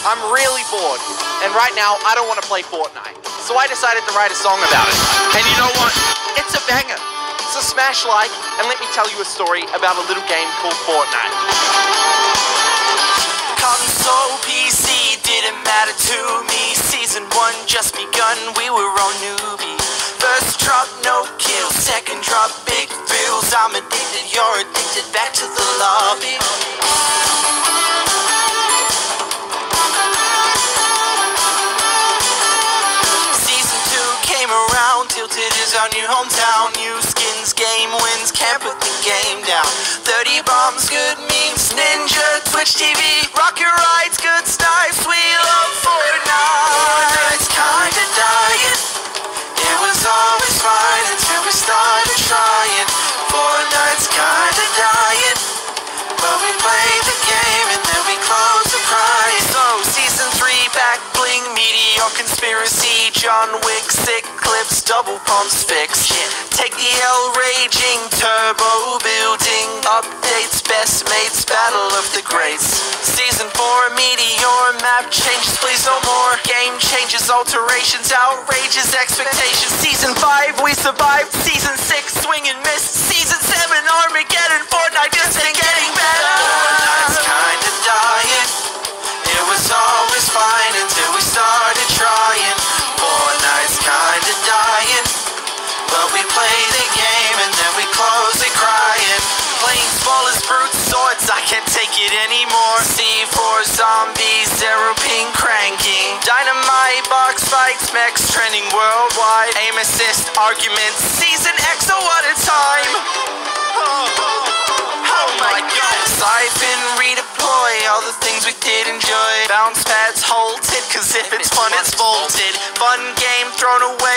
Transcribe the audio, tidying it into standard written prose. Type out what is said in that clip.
I'm really bored, and right now I don't want to play Fortnite. So I decided to write a song about it. And you know what? It's a banger. So smash like, and let me tell you a story about a little game called Fortnite. Console, PC, didn't matter to me. Season 1 just begun, we were all newbies. First drop, no kill. Second drop, big bills. I'm addicted, you're addicted, back to the lobby. Tilted is our new hometown. New skins, game wins, can't put the game down. 30 bombs, good memes, Ninja, Twitch TV, rocket rides, good snipes, we love Fortnite. It's kinda dying. It was always fine until we started trying. Fortnite's kinda dying, but we play the game and then we close the prize. So season 3 back bling, meteor conspiracy, John Wick, sick clips, double pumps fix. Take the L raging, turbo building, updates, best mates, battle of the greats. Season 4 meteor map changes, please no more. Game changes, alterations, outrageous expectations. Season 5 we survived. Season 6 swing and miss. Season 7 Armageddon. Fortnite just ain't getting better. Fortnite's kinda dying. It was always fine until we started trying. Fortnite's kinda dying, but we play the game and then we close it crying. Playing small as brute swords, I can't take it anymore. C4 zombies, zero ping cranking. Dynamite box fights, mechs trending worldwide. Aim assist arguments, season X, oh what a time. Oh my god. Siphon, redeploy, all the things we did enjoy. Bounce pads halted, cause if it's fun it's bolted. Fun game thrown away.